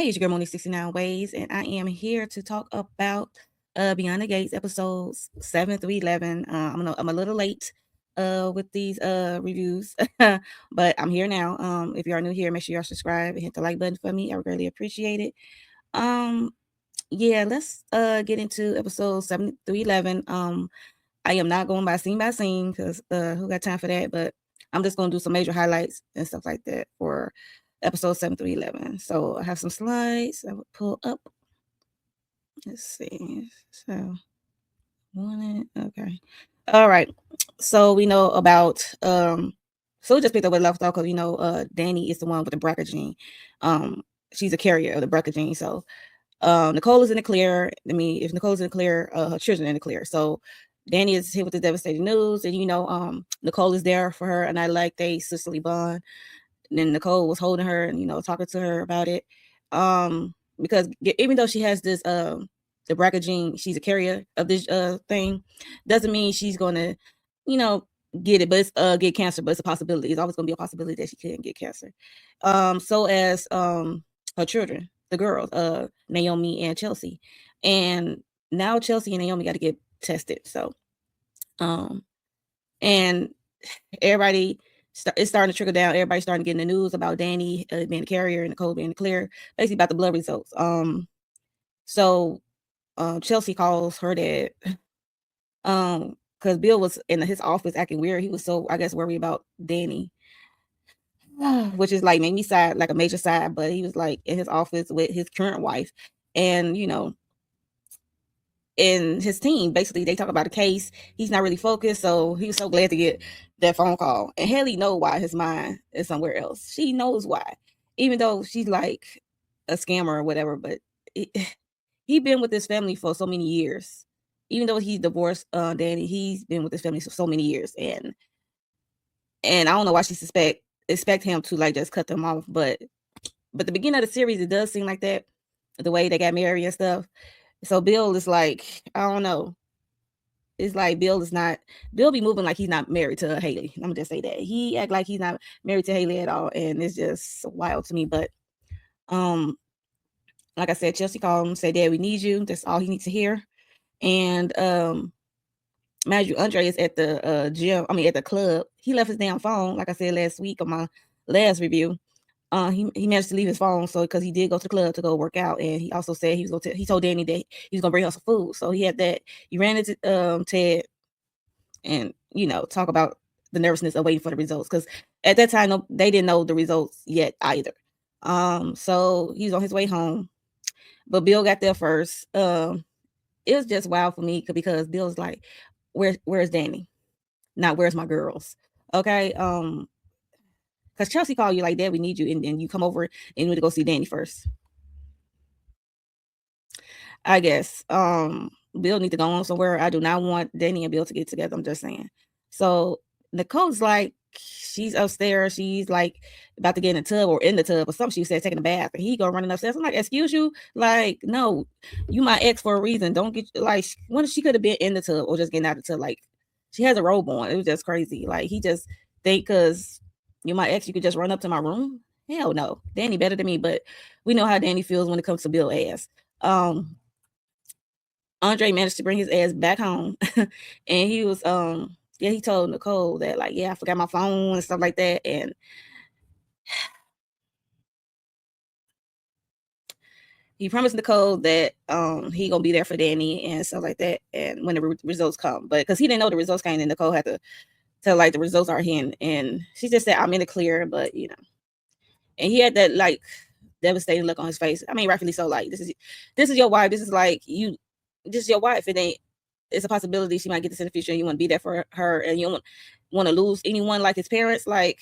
Hey, it's your girl Moni 69 Ways, and I am here to talk about Beyond the Gates episodes 7 through 11. I'm a little late with these reviews, but I'm here now. If you are new here, make sure you are subscribed and hit the like button for me. I would greatly appreciate it. Um, yeah, let's get into episode 7 through 11. I am not going by scene because who got time for that? But I'm just going to do some major highlights and stuff like that for episode 7 through 11. So I have some slides I would pull up. Let's see. So, okay. All right. So we know about, so we just picked up where left off because, Danny is the one with the BRCA gene. She's a carrier of the BRCA gene. So Nicole is in the clear. I mean, if Nicole's in the clear, her children are in the clear. So Danny is hit with the devastating news, and Nicole is there for her, and I like they sisterly bond. And then Nicole was holding her and talking to her about it, because even though she has this the BRCA gene, she's a carrier of this thing, doesn't mean she's gonna you know get it, but it's get cancer, but it's a possibility. It's always gonna be a possibility that she can get cancer. So as her children, the girls, Naomi and Chelsea, and now Chelsea and Naomi got to get tested. So, and everybody it's starting to trickle down. Everybody's starting to get in the news about Danny being the carrier and Nicole being the clear, basically about the blood results. So Chelsea calls her dad, because Bill was in his office acting weird. He was so, I guess, worried about Danny, which is like made me sad, like a major sad. But he was like in his office with his current wife, and in his team, basically they talk about a case. He's not really focused, so he was so glad to get that phone call. And Haley know why his mind is somewhere else. She knows why, even though she's like a scammer or whatever. But he been with his family for so many years. Even though he divorced Danny, he's been with his family for so many years, and I don't know why she expect him to like just cut them off. But the beginning of the series, it does seem like that, the way they got married and stuff. So Bill is like, I don't know. It's like Bill be moving like he's not married to Haley. I'm gonna just say that. He act like he's not married to Haley at all. And it's just wild to me. But like I said, Chelsea called him, said, Dad, we need you. That's all he needs to hear. And mind you, Andre is at the gym, at the club. He left his damn phone, like I said last week on my last review. He managed to leave his phone, so because he did go to the club to go work out, and he also said he told Danny that he was gonna bring her some food. So he had that. He ran into Ted, and talk about the nervousness of waiting for the results, because at that time they didn't know the results yet either. So he was on his way home, but Bill got there first. It was just wild for me because Bill's like, where's Danny? Not where's my girls? Okay. Because Chelsea called you like, Dad, we need you. And then you come over and you need to go see Danny first. I guess. Bill need to go on somewhere. I do not want Danny and Bill to get together. I'm just saying. So Nicole's like, she's upstairs. She's like about to get in the tub or in the tub or something. She said taking a bath. And he go running upstairs. I'm like, excuse you? Like, no, you my ex for a reason. Don't get like when she could have been in the tub or just getting out of the tub. Like, she has a robe on. It was just crazy. Like, he just think because you're my ex, you could just run up to my room. Hell no. Danny better than me, but we know how Danny feels when it comes to Bill ass. Andre managed to bring his ass back home, and he was he told Nicole that like, I forgot my phone and stuff like that, and he promised Nicole that he gonna be there for Danny and stuff like that, and when the results come. But because he didn't know the results came, and Nicole had to tell like the results are here, and she just said I'm in the clear, but and he had that like devastating look on his face. I mean, rightfully so. Like, this is your wife. This is like this is your wife. It's a possibility she might get this in the future, and you want to be there for her, and you don't want to lose anyone like his parents. Like,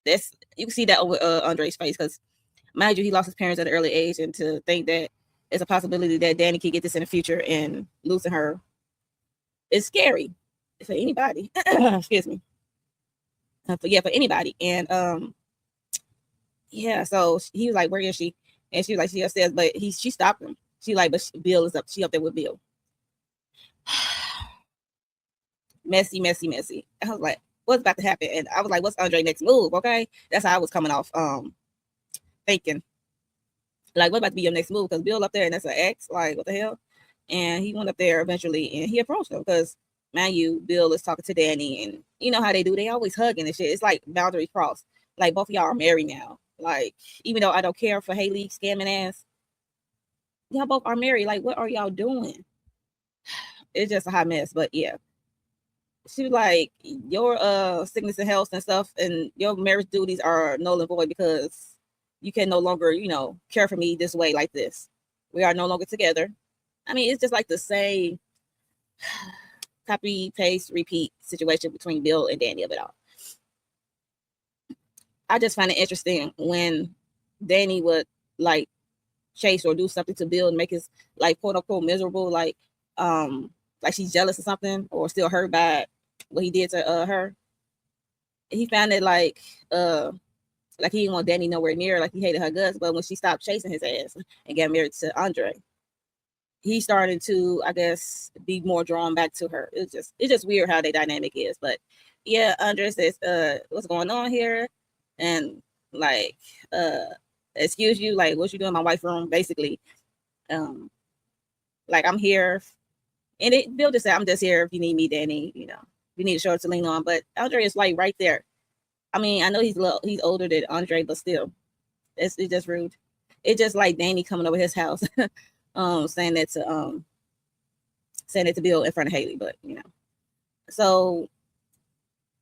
that's, you can see that over Andre's face, because mind you, he lost his parents at an early age, and to think that it's a possibility that Danny could get this in the future and losing her is scary for anybody. Excuse me. For anybody. And so he was like, where is she? And she was like, she upstairs, but she stopped him. She like, but Bill is up. She up there with Bill. Messy. I was like, what's about to happen? And I was like, what's Andre's next move? Okay. That's how I was coming off thinking. Like, what about to be your next move? Because Bill up there and that's an ex. Like, what the hell? And he went up there eventually and he approached him because, man, Bill is talking to Danny, and you know how they do. They always hugging and shit. It's like boundary crossed. Like, both of y'all are married now. Like, even though I don't care for Haley scamming ass, y'all both are married. Like, what are y'all doing? It's just a hot mess. But yeah, she was like, your sickness and health and stuff and your marriage duties are null and void because you can no longer, care for me this way, like this. We are no longer together. I mean, it's just like the same copy, paste, repeat situation between Bill and Danny of it all. I just find it interesting when Danny would like chase or do something to Bill and make his like quote unquote miserable, like she's jealous or something, or still hurt by what he did to her. He found it like he didn't want Danny nowhere near, like he hated her guts. But when she stopped chasing his ass and got married to Andre, he started to, I guess, be more drawn back to her. It's just weird how their dynamic is. But yeah, Andre says, what's going on here? And like, excuse you, like, what you doing in my wife's room, basically. Like, I'm here. And Bill just said, I'm just here if you need me, Danny, you need a shoulder to lean on. But Andre is like right there. I mean, I know he's older than Andre, but still, it's just rude. It's just like Danny coming over his house, saying that to Bill in front of Haley. But so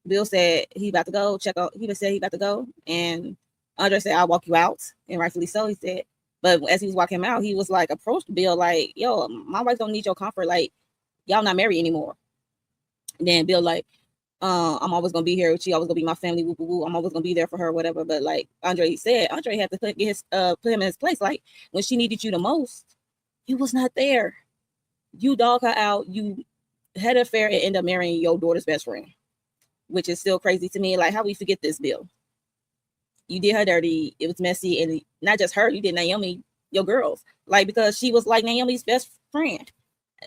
Bill said he about to go check out. He said he about to go, and Andre said, "I'll walk you out," and rightfully so, he said. But as he was walking out, he was like approached Bill like, "Yo, my wife don't need your comfort. Like, y'all not married anymore." And then Bill like, I'm always gonna be here. She always gonna be my family. Woo, woo, woo. I'm always gonna be there for her, whatever. But like Andre said, Andre had to put him in his place. Like, when she needed you the most, you was not there. You dog her out. You had an affair and ended up marrying your daughter's best friend, which is still crazy to me. Like, how we forget this, Bill? You did her dirty. It was messy, and not just her. You did Naomi, your girls, like, because she was like Naomi's best friend.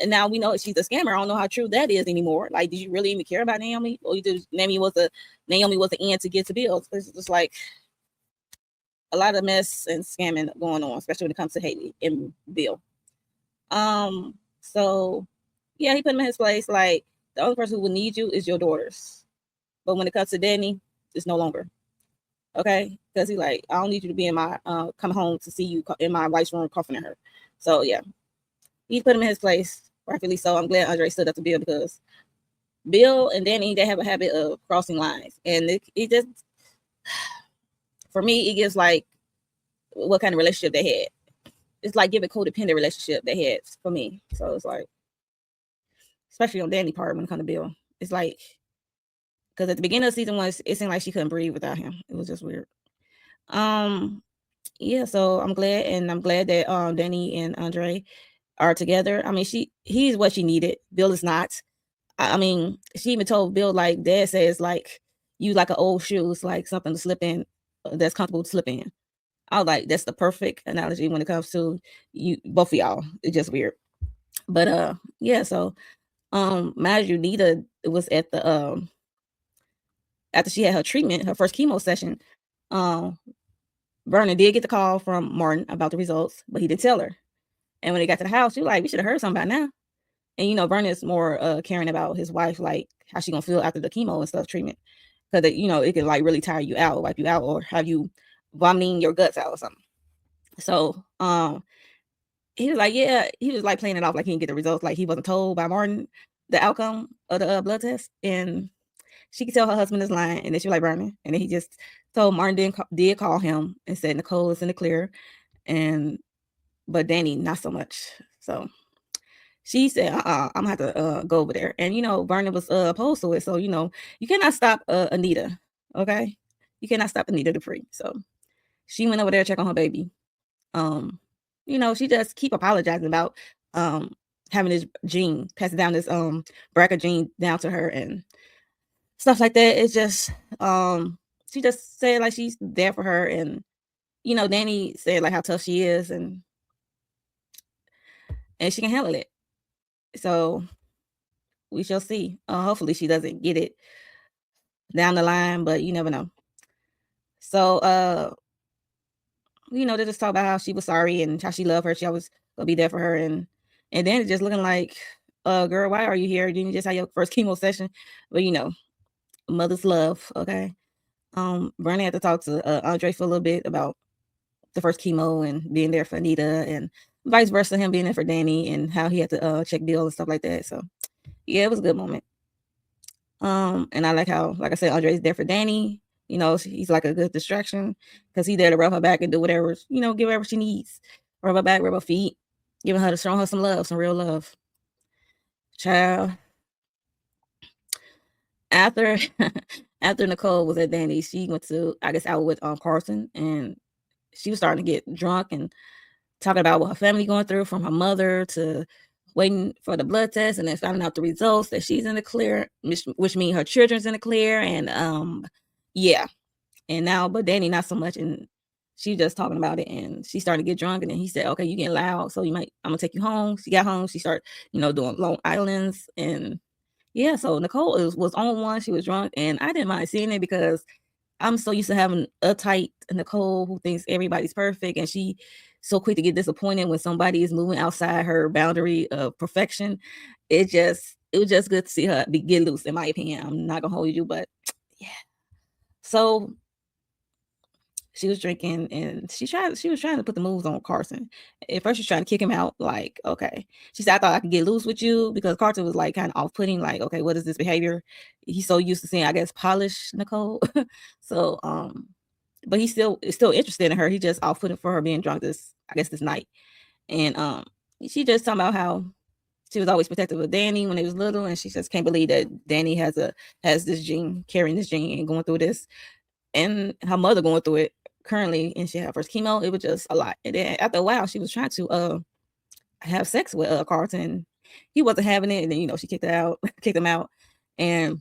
And now we know she's a scammer. I don't know how true that is anymore. Like, did you really even care about Naomi? Or you just Naomi was the end to get to Bill? It's just like a lot of mess and scamming going on, especially when it comes to Haley and Bill. So yeah, he put him in his place. Like, the only person who will need you is your daughters. But when it comes to Danny, it's no longer. Okay? Because he like, I don't need you to be in my come home to see you in my wife's room comforting her. So yeah. He put him in his place, rightfully so. I'm glad Andre stood up to Bill, because Bill and Danny, they have a habit of crossing lines. And it just, for me, it gives like what kind of relationship they had. It's like giving codependent relationship they had for me. So it's like, especially on Danny's part when it comes to Bill, it's like, because at the beginning of season 1, it seemed like she couldn't breathe without him. It was just weird. Yeah, so I'm glad that Danny and Andre are together. I mean, he's what she needed. Bill is not. I mean, she even told Bill, like, Dad says, like, you like an old shoe. It's like something to slip in, that's comfortable to slip in. I was like, that's the perfect analogy when it comes to you, both of y'all. It's just weird. But yeah, so mind you, Nita was at the after she had her treatment, her first chemo session, Vernon did get the call from Martin about the results, but he didn't tell her. And when they got to the house, she was like, we should have heard something by now. And Vernon is more caring about his wife, like how she gonna feel after the chemo and stuff treatment, because it can like really tire you out, wipe you out, or have you vomiting your guts out or something. So he was like, yeah, he was like playing it off like he didn't get the results, like he wasn't told by Martin the outcome of the blood test. And she could tell her husband is lying, and then she was like, Vernon. And then he just told Martin did call him and said Nicole is in the clear, but Danny not so much. So she said, I'm gonna have to go over there. And Vernon was opposed to it. So you cannot stop Anita. Okay, you cannot stop Anita Dupree. So she went over there to check on her baby. She just keep apologizing about having this gene, passing down this BRCA gene down to her and stuff like that. It's just she just said like she's there for her, and Danny said like how tough she is, and she can handle it. So we shall see. Hopefully she doesn't get it down the line, but you never know. So they just talk about how she was sorry and how she loved her. She always gonna be there for her. And then it's just looking like, girl, why are you here? Didn't you just have your first chemo session? But mother's love, okay? Bernie had to talk to Andre for a little bit about the first chemo and being there for Anita and vice versa, him being there for Danny and how he had to check bill and stuff like that. So yeah, it was a good moment. And I like how, like I said, Andre's there for Danny. He's like a good distraction because he's there to rub her back and do whatever, give whatever she needs. Rub her back, rub her feet, showing her some love, some real love. Child. After after Nicole was at Danny, she went to, I guess, out with Carson, and she was starting to get drunk and talking about what her family going through, from her mother to waiting for the blood test and then finding out the results that she's in the clear, which means her children's in the clear. And yeah. And now, but Danny, not so much. And she just talking about it, and she started to get drunk. And then he said, okay, you getting loud, so I'm gonna take you home. She got home. She started, doing Long Islands. And yeah, so Nicole was on one. She was drunk, and I didn't mind seeing it because I'm so used to having uptight Nicole who thinks everybody's perfect, and she so quick to get disappointed when somebody is moving outside her boundary of perfection. It was just good to see her get loose, in my opinion. I'm not gonna hold you, but yeah. So she was drinking, and she was trying to put the moves on Carson. At first, she's trying to kick him out. Like, okay, she said, I thought I could get loose with you, because Carson was like kind of off-putting. Like, okay, what is this behavior? He's so used to seeing, I guess, polish Nicole. So, but is still interested in her. He just off-putting for her being drunk this night. And she just talking about how she was always protective of Danny when they was little, and she just can't believe that Danny has this gene, carrying this gene and going through this, and her mother going through it currently, and she had her first chemo. It was just a lot. And then after a while, she was trying to have sex with Carlton. He wasn't having it, and then she kicked him out, and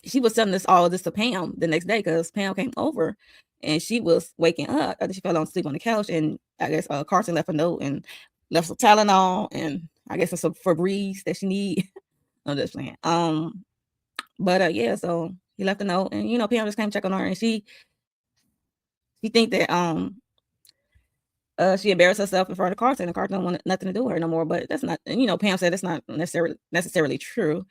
she was telling all this to Pam the next day, because Pam came over and she was waking up after she fell asleep on the couch, and I guess Carlton left a note and left some Tylenol and I guess some Febreze that she need. I'm just playing. But yeah, so he left a note, and Pam just came check on her, and she think that she embarrassed herself in front of Carlton, and Carlton don't want nothing to do with her no more. But that's not, Pam said that's not necessarily true.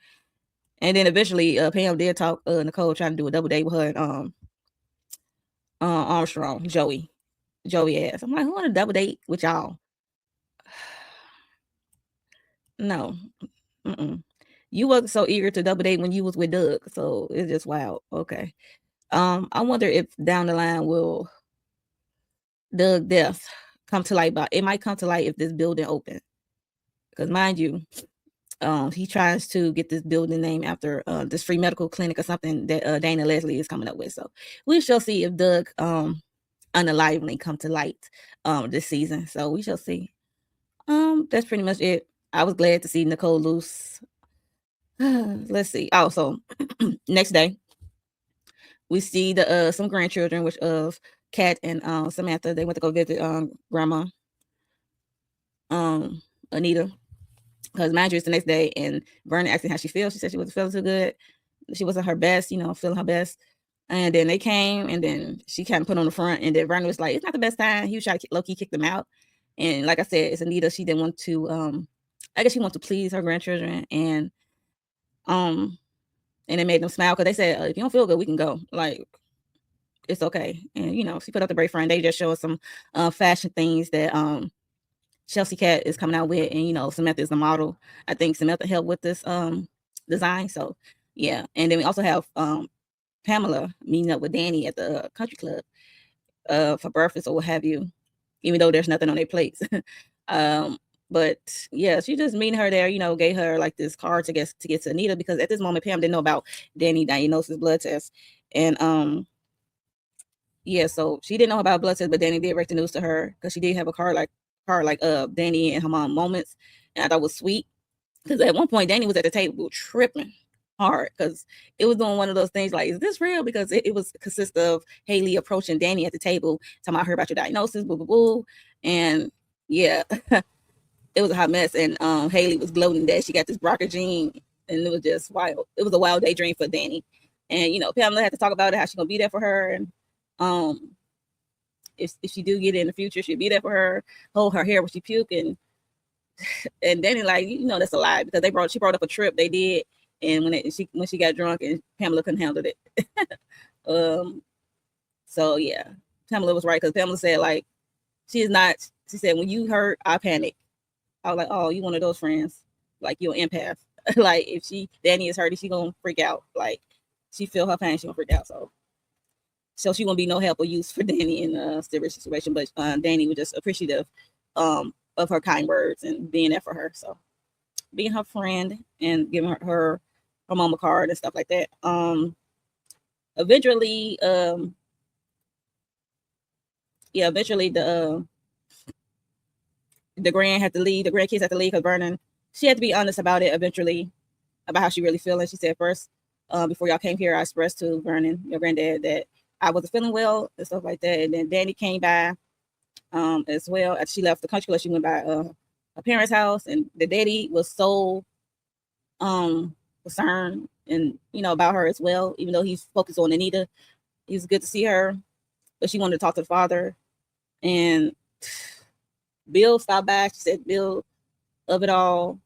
And then eventually Pam did talk Nicole trying to do a double date with her and Armstrong, Joey asked. I'm like, who want a double date with y'all? No. You wasn't so eager to double date when you was with Doug, so it's just wild. Okay. I wonder if down the line will Doug death come to light, but it might come to light if this building open. Because mind you, he tries to get this building named after this free medical clinic or something that Dana Leslie is coming up with. So we shall see if Doug unalively come to light this season. So we shall see. That's pretty much it. I was glad to see Nicole loose. Let's see. Also, next day, we see the some grandchildren, which of Kat and Samantha. They went to go visit grandma, Anita, because mind you, it's the next day, and Verna asked her how she feels. She said she wasn't feeling too good. She wasn't her best, feeling her best. And then they came, and then she kind of put on the front, and then Verna was like, "It's not the best time." He was trying to low-key kick them out. And like I said, it's Anita. She didn't want to. I guess she wanted to please her grandchildren, and it made them smile, because they said, if you don't feel good, we can go. Like, it's okay. And she put up the boyfriend. They just showed some fashion things that Chelsea Cat is coming out with, and Samantha is the model. I think Samantha helped with this design. So yeah. And then we also have Pamela meeting up with Danny at the country club for breakfast or what have you, even though there's nothing on their plates. But yeah, she just meeting her there, gave her like this card to get to Anita, because at this moment Pam didn't know about Danny diagnosis blood test. And yeah, so she didn't know about blood test, but Danny did break the news to her, because she did have a card like Danny and her mom moments. And I thought it was sweet, because at one point Danny was at the table tripping hard, because it was doing one of those things like, is this real? Because it was consist of Haley approaching Danny at the table, talking about her about your diagnosis, boo boo boo. And yeah, it was a hot mess. And Haley was gloating that she got this BRCA gene, and it was just wild. It was a wild daydream for Danny. And Pamela had to talk about it, how she's gonna be there for her. And if she do get it in the future, she'll be there for her, hold her hair when she puke, and Danny like, that's a lie, because she brought up a trip they did, and when she got drunk and Pamela couldn't handle it. So yeah, Pamela was right, because Pamela said like she said when you hurt, I panic. I was like, oh, you one of those friends, like you're an empath. Like if Danny is hurting, she gonna freak out. Like she feel her pain, she gonna freak out. So she won't be no help or use for Danny in a serious situation. But Danny was just appreciative of her kind words and being there for her. So being her friend and giving her mom a card and stuff like that. Eventually, the grandkids had to leave because Vernon, she had to be honest about it eventually, about how she really feeling. She said first, before y'all came here, I expressed to Vernon, your granddad, that I wasn't feeling well and stuff like that. And then Danny came by as well. After she left the country club, she went by her parents' house, and the daddy was so concerned and about her as well, even though he's focused on Anita. It was good to see her, but she wanted to talk to the father. And Bill stopped by. She said Bill of it all.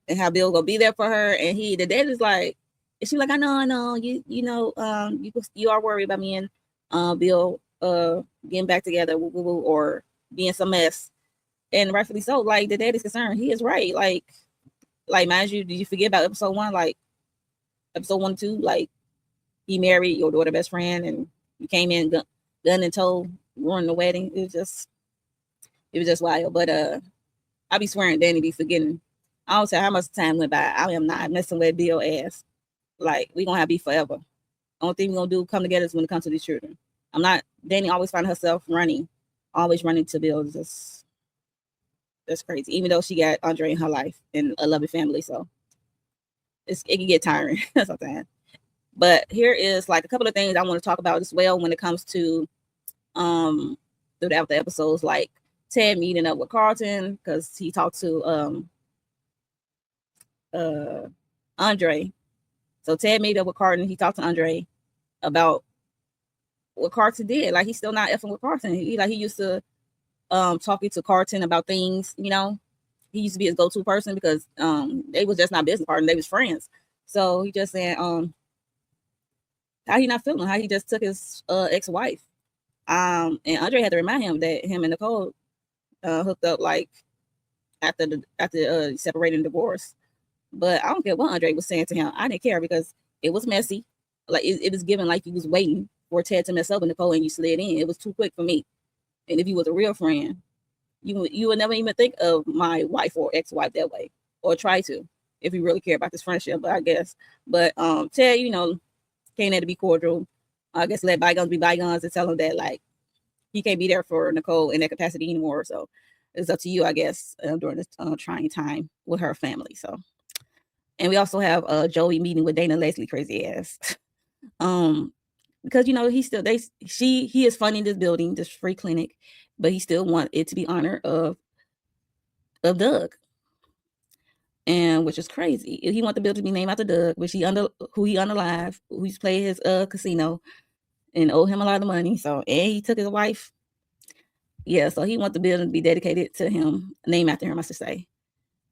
And how Bill gonna be there for her, and the dad is like, and she's like, I know, you are worried about me and Bill getting back together, or being some mess, and rightfully so. Like the dad is concerned, he is right. Like mind you, did you forget about episode 1? Like episode 1 and 2, like he married your daughter best friend, and you came in gun and toe, ruined the wedding. It was just wild. But I be swearing Danny be forgetting. I don't care how much time went by. I am not messing with Bill ass. Like, we gonna have beef forever. Only thing we gonna do come together is when it comes to these children. Danny always find herself always running to Bill. That's crazy. Even though she got Andre in her life and a loving family, so it can get tiring sometimes. But here is like a couple of things I want to talk about as well when it comes to throughout the episodes, like Ted meeting up with Carlton because he talked to Andre. So Ted made up with Carlton. He talked to Andre about what Carlton did. Like, he's still not effing with Carlton. He used to talking to Carlton about things. He used to be his go-to person because they was just not business partners. They was friends. So he just saying how he not feeling, how he just took his ex-wife. And Andre had to remind him that him and Nicole hooked up like after separating divorce. But I don't care what Andre was saying to him. I didn't care because it was messy. Like it was given like you was waiting for Ted to mess up with Nicole and you slid in. It was too quick for me. And if you was a real friend, you would never even think of my wife or ex-wife that way, or try to, if you really care about this friendship. But I guess, Ted, came there to be cordial. I guess let bygones be bygones and tell him that like he can't be there for Nicole in that capacity anymore. So it's up to you, I guess, during this trying time with her family. So, and we also have Joey meeting with Dana Leslie, crazy ass. Because he is funding this building, this free clinic, but he still want it to be honor of Doug, and which is crazy. He want the building to be named after Doug, who he unalive, who he's played his casino and owe him a lot of money. So, and he took his wife. Yeah, so he want the building to be dedicated to him, named after him, I should say.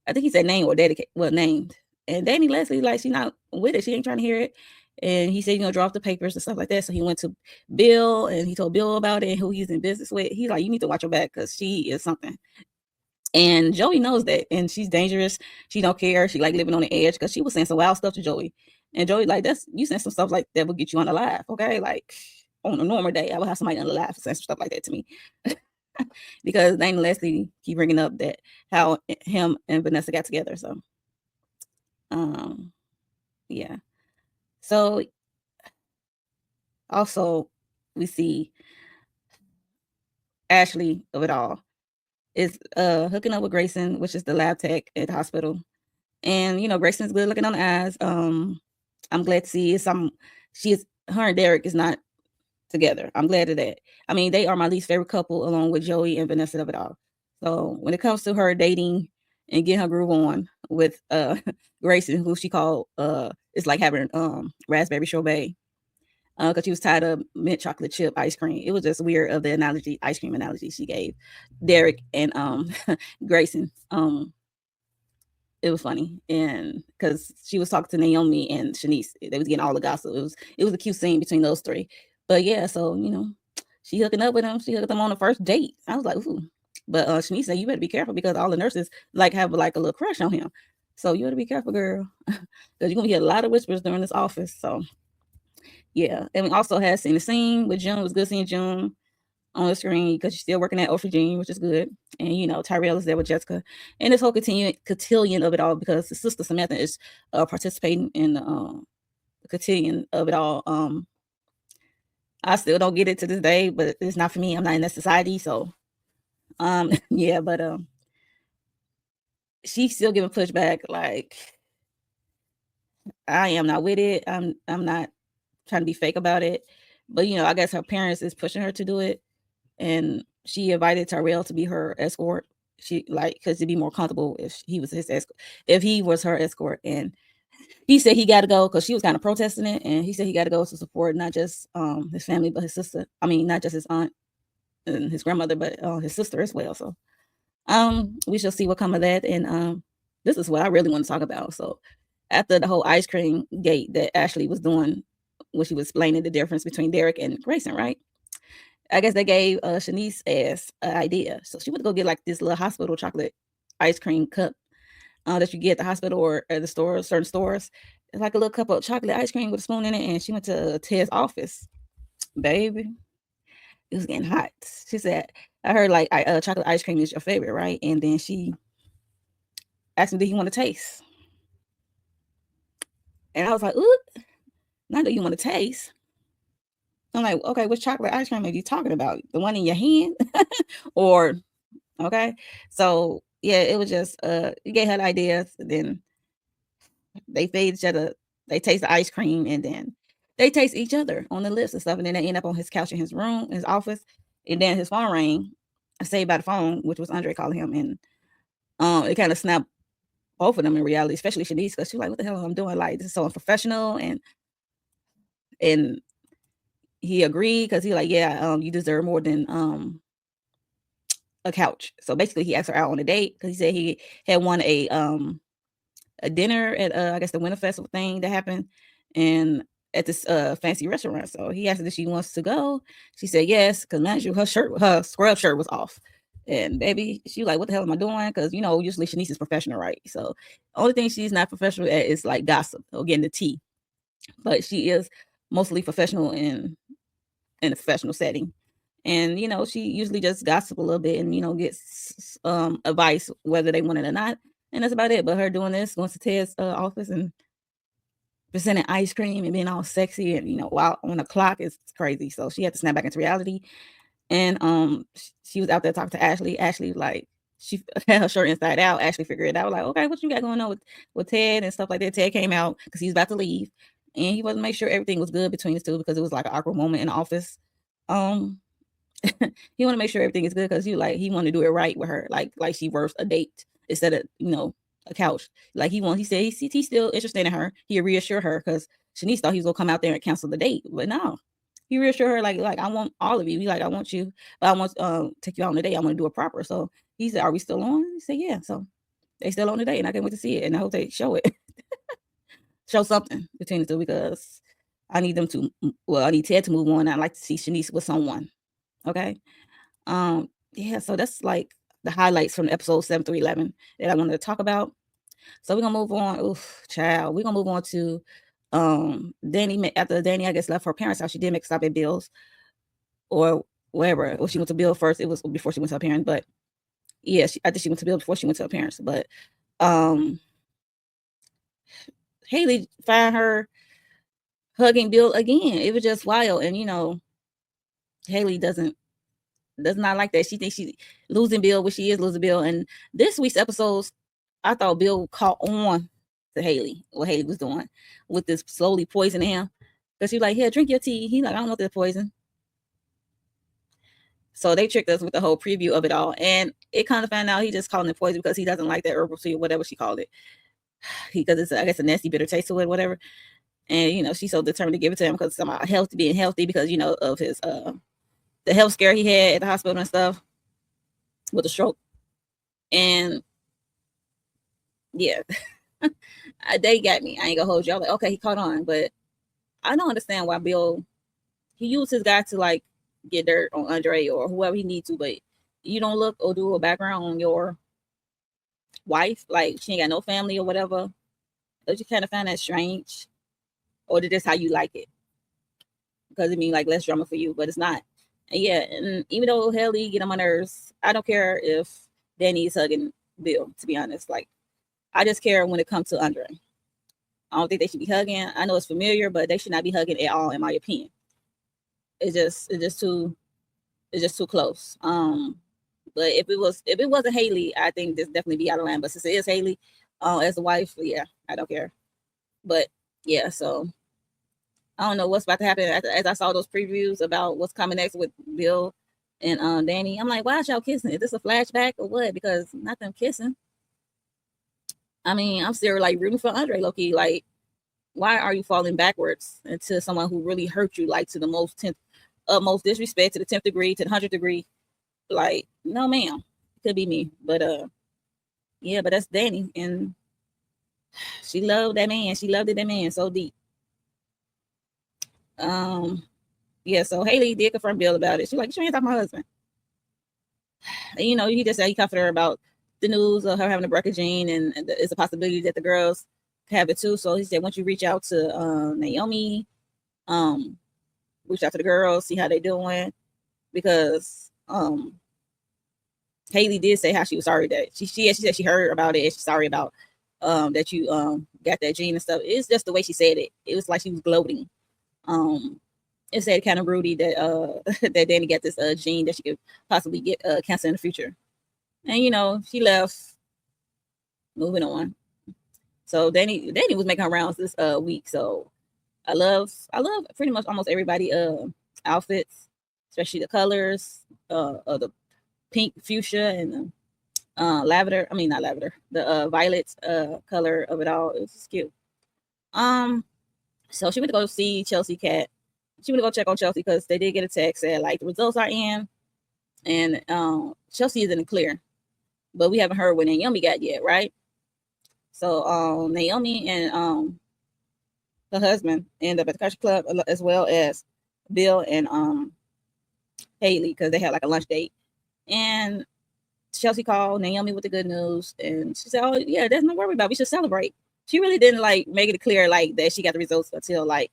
I think he said name or dedicate, well, named. And Danny Leslie, like, she not with it. She ain't trying to hear it. And he said, draw off the papers and stuff like that. So he went to Bill and he told Bill about it and who he's in business with. He's like, you need to watch her back because she is something. And Joey knows that. And she's dangerous. She don't care. She like living on the edge because she was saying some wild stuff to Joey. And Joey, like, you saying some stuff like that will get you unalive. Okay. Like, on a normal day, I would have somebody unalive saying some stuff like that to me. Because Danny Leslie keep bringing up that how him and Vanessa got together. So, yeah. So, also, we see Ashley of it all is hooking up with Grayson, which is the lab tech at the hospital. And, Grayson's good looking on the eyes. I'm glad to see her and Derek is not together. I'm glad of that. I mean, they are my least favorite couple along with Joey and Vanessa of it all. So when it comes to her dating and getting her groove on with Grayson, who she called it's like having raspberry sorbet. because she was tired of mint chocolate chip ice cream. It was just weird of the analogy, ice cream analogy she gave Derek and Grayson. It was funny, and because she was talking to Naomi and Shanice, they was getting all the gossip. It was a cute scene between those three. But yeah, so she hooking up with him. She hooked him on the first date. I was like, ooh. But Shanice said, you better be careful because all the nurses have like a little crush on him. So you better be careful, girl, because you're gonna hear a lot of whispers during this office. So yeah, and we also had seen the scene with June. It was good seeing June on the screen because she's still working at Ophryne, which is good. And Tyrell is there with Jessica, and this whole cotillion of it all because his sister Samantha is participating in the cotillion of it all. I still don't get it to this day, but it's not for me. I'm not in that society, so yeah. But she's still giving pushback. Like, I am not with it. I'm not trying to be fake about it, but I guess her parents is pushing her to do it. And she invited Tyrell to be her escort. She because it'd be more comfortable if he was his escort, if he was her escort. And he said he got to go because she was kind of protesting it, and he said he got to go to support not just his family but his sister. I mean, not just his aunt and his grandmother, but his sister as well. So we shall see what come of that. And this is what I really want to talk about. So after the whole ice cream gate that Ashley was doing, when she was explaining the difference between Derek and Grayson, right? I guess they gave Shanice as an idea. So she went to go get like this little hospital chocolate ice cream cup that you get at the hospital or at the stores, certain stores. It's like a little cup of chocolate ice cream with a spoon in it. And she went to Ted's office. Baby, it was getting hot. She said, I heard like chocolate ice cream is your favorite, right? And then she asked him, did he want to taste? And I was like, ooh, not that you want to taste. I'm like, okay, which chocolate ice cream are you talking about? The one in your hand? Or, okay. So, yeah, it was just, you gave her ideas. Then they feed each other. They taste the ice cream and then they taste each other on the lips and stuff. And then they end up on his couch in his room, his office. And then his phone rang, saved by the phone, which was Andre calling him. And it kind of snapped both of them in reality, especially Shanice, because she's like, what the hell am I doing? Like, this is so unprofessional. And he agreed because he like, yeah, you deserve more than a couch. So basically he asked her out on a date because he said he had won a dinner at I guess the Winter Festival thing that happened and at this fancy restaurant. So he asked her if she wants to go. She said yes, because mind you, her scrub shirt was off. And baby, she like, what the hell am I doing? Because usually Shanice is professional, right? So only thing she's not professional at is like gossip or getting the tea. But she is mostly professional in a professional setting. And she usually just gossip a little bit and gets advice whether they want it or not, and that's about it. But her doing this, going to Ted's office and presenting ice cream and being all sexy and while on the clock is crazy. So she had to snap back into reality. And she was out there talking to Ashley. Ashley, like, she had her shirt inside out. Ashley figured it out, like, okay, what you got going on with Ted and stuff like that. Ted came out because he was about to leave, and he wanted to make sure everything was good between the two because it was like an awkward moment in the office. He want to make sure everything is good because he want to do it right with her, like she worth a date instead of a couch. Like he said he's still interested in her. He reassured her because Shanice thought he was gonna come out there and cancel the date, but no, he reassured her like I want all of you. He like, I want you, but I want take you out on the date. I want to do it proper. So he said, are we still on? He said, yeah. So they still on the date, and I can't wait to see it, and I hope they show it. Show something between the two because I need them to. Well, I need Ted to move on. I'd like to see Shanice with someone. Okay. Yeah, so that's like the highlights from episode 7 through 11 that I wanted to talk about. So we're gonna move on. Oof, child. We're gonna move on to Danny. After Danny, I guess, left her parents' house, she did make a stop at Bill's or wherever. Or she went to Bill first. It was before she went to her parents, but yeah, I think she went to Bill before she went to her parents. But Haley found her hugging Bill again. It was just wild, and Haley does not like that. She thinks she's losing Bill, which she is losing Bill. And this week's episodes, I thought Bill caught on to Haley, what Haley was doing with this slowly poisoning him. Because she's like, here, drink your tea. He's like, I don't want that poison. So they tricked us with the whole preview of it all. And it kind of found out he just calling it poison because he doesn't like that herbal tea or whatever she called it. Because it's, I guess, a nasty bitter taste to it, whatever. And she's so determined to give it to him because somehow being healthy because of his the health scare he had at the hospital and stuff with the stroke. And yeah, they got me. I ain't gonna hold you. I'm like, okay, he caught on, but I don't understand why Bill he used his guy to like get dirt on Andre or whoever he needs to, but you don't look or do a background on your wife, like she ain't got no family or whatever. Don't you kind of find that strange, or did this how you like it? Because it mean like less drama for you, but it's not. And yeah, and even though Haley get on my nerves, I don't care if Danny's hugging Bill. To be honest, like I just care when it comes to Andre. I don't think they should be hugging. I know it's familiar, but they should not be hugging at all, in my opinion. It's just too close. But if it wasn't Haley, I think this definitely be out of line. But since it is Haley, as the wife, yeah, I don't care. But yeah, so I don't know what's about to happen. As I saw those previews about what's coming next with Bill and Danny, I'm like, why is y'all kissing? Is this a flashback or what? Because not them kissing. I mean, I'm still like rooting for Andre Loki. Like, why are you falling backwards into someone who really hurt you, like to the most utmost disrespect, to the 10th degree, to the 100th degree? Like, no, ma'am. It could be me, but yeah, but that's Danny, and she loved that man. She loved that man so deep. Yeah. So Haley did confront Bill about it. She's like, "You ain't talking to my husband." And, he just said he comforted her about the news of her having a BRCA gene, and it's a possibility that the girls have it too. So he said, once you reach out to Naomi, reach out to the girls, see how they doing, because Haley did say how she was sorry that she said she heard about it and she's sorry about that you got that gene and stuff. It's just the way she said it. It was like she was gloating. It said kind of Rudy that that Danny got this gene that she could possibly get cancer in the future. And she left. Moving on. So Danny was making her rounds this week. So I love pretty much almost everybody outfits, especially the colors of the pink, fuchsia, and lavender. I mean not lavender, the violet color of it all. It was just cute. So she went to go see Chelsea Cat. She went to go check on Chelsea because they did get a text saying like the results are in, and Chelsea is in the clear, but we haven't heard what Naomi got yet, right? So Naomi and her husband end up at the country club, as well as Bill and Haley, because they had like a lunch date. And Chelsea called Naomi with the good news, and she said, "Oh yeah, there's no worry about it. We should celebrate." She really didn't like make it clear like that she got the results until like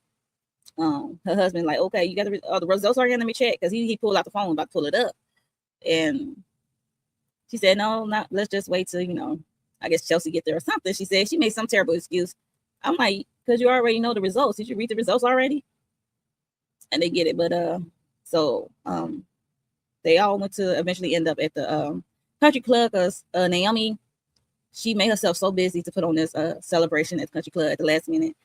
her husband like, "Okay, you got the results are in. Let me check," because he pulled out the phone about to pull it up, and she said, "No, not. Let's just wait till I guess Chelsea get there or something." She said she made some terrible excuse. I'm like, because you already know the results. Did you read the results already? And they get it, but so they all went to eventually end up at the country club because Naomi, she made herself so busy to put on this celebration at the country club at the last minute.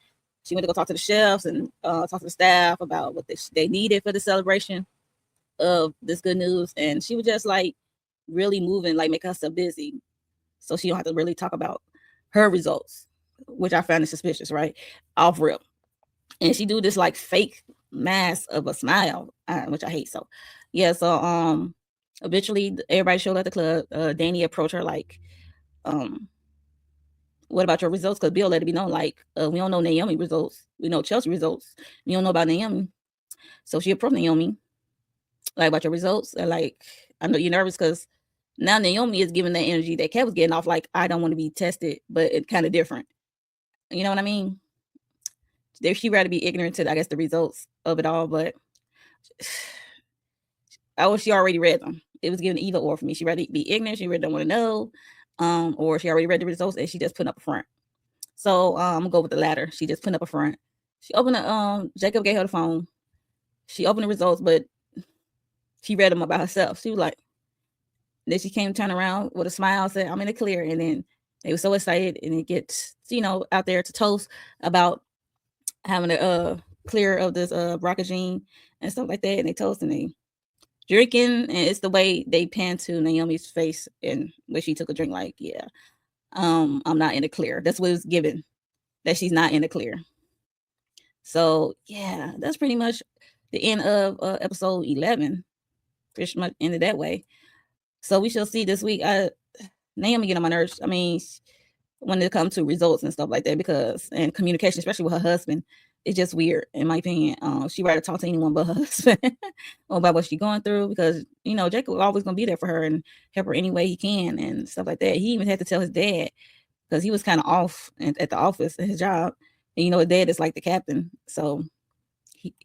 She went to go talk to the chefs and talk to the staff about what they needed for the celebration of this good news, and she was just like really moving, like make herself busy, so she don't have to really talk about her results, which I found suspicious, right? Off rip. And she do this like fake mask of a smile, which I hate. So yeah, so eventually everybody showed up at the club. Danny approached her like, what about your results? Because Bill let it be known, like, we don't know Naomi results. We know Chelsea results. We don't know about Naomi. So she approached Naomi, like, about your results. And like, I know you're nervous because now Naomi is giving that energy that Kat was getting off, like, I don't want to be tested, but it's kind of different. You know what I mean? She rather be ignorant to, I guess, the results of it all, but she already read them. It was giving either or for me. She rather be ignorant, she really don't want to know, or she already read the results and she just put up a front. So I'm gonna go with the latter. She just put up a front. She opened the Jacob gave her the phone. She opened the results, but she read them about herself. She was like, then she came turn around with a smile, said, "I'm in the clear." And then they were so excited, and it gets out there to toast about having a clear of this BRCA gene and stuff like that. And they toast and they drinking, and it's the way they pan to Naomi's face and when she took a drink, like, yeah, I'm not in the clear. That's what it was given, that she's not in the clear. So yeah, that's pretty much the end of episode 11. Pretty much ended that way. So we shall see this week. Naomi get on my nerves. I mean, when it comes to results and stuff like that, and communication, especially with her husband, it's just weird in my opinion. She rather talk to anyone but her husband about what she's going through, because Jacob was always gonna be there for her and help her any way he can and stuff like that. He even had to tell his dad, because he was kind of off at the office at his job, and his dad is like the captain. So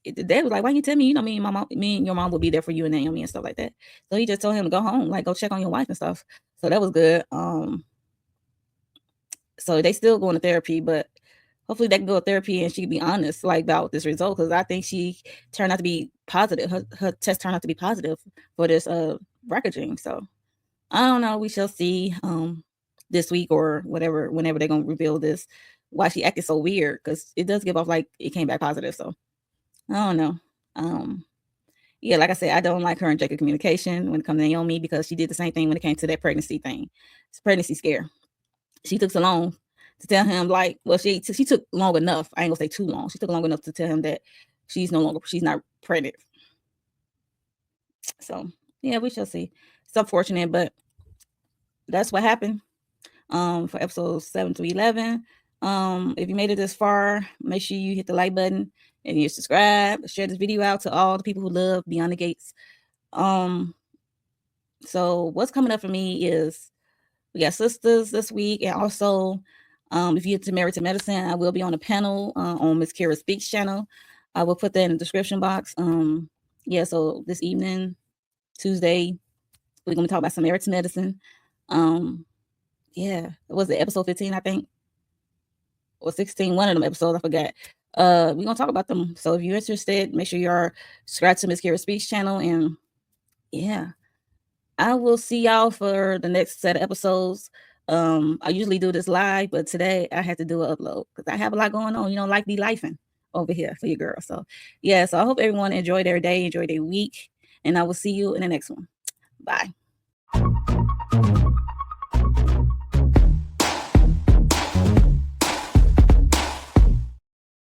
the dad was like, "Why you tell me? Me and your mom will be there for you and Naomi and stuff like that." So he just told him to go home, like go check on your wife and stuff. So that was good. So they still going to therapy, but hopefully they can go to therapy and she can be honest, like, about this result, because I think she turned out to be positive. Her test turned out to be positive for this BRCA gene. So I don't know. We shall see this week or whatever, whenever they're gonna reveal this, why she acted so weird, because it does give off like it came back positive. So I don't know. Yeah, like I said, I don't like her and Jacob communication when it comes to Naomi, because she did the same thing when it came to that pregnancy thing. It's pregnancy scare. She took so long to tell him, like, well, she took long enough. I ain't gonna say too long. She took long enough to tell him that she's not pregnant. So yeah, we shall see. It's unfortunate, but that's what happened. For episodes 7 to 11. If you made it this far, make sure you hit the like button and you subscribe. Share this video out to all the people who love Beyond the Gates. So what's coming up for me is we got sisters this week, and also if you're Married to Medicine, I will be on a panel on MsKiraspeaks channel. I will put that in the description box. Yeah, so this evening, Tuesday, we're gonna talk about some Married to Medicine. Yeah, was it episode 15, I think, or 16? One of them episodes, I forgot. We're gonna talk about them. So if you're interested, make sure you're subscribed to MsKiraspeaks channel, and yeah, I will see y'all for the next set of episodes. I usually do this live, but today I had to do an upload because I have a lot going on. Like be lifing over here for your girl. So yeah, so I hope everyone enjoyed their day, enjoy their week, and I will see you in the next one. Bye.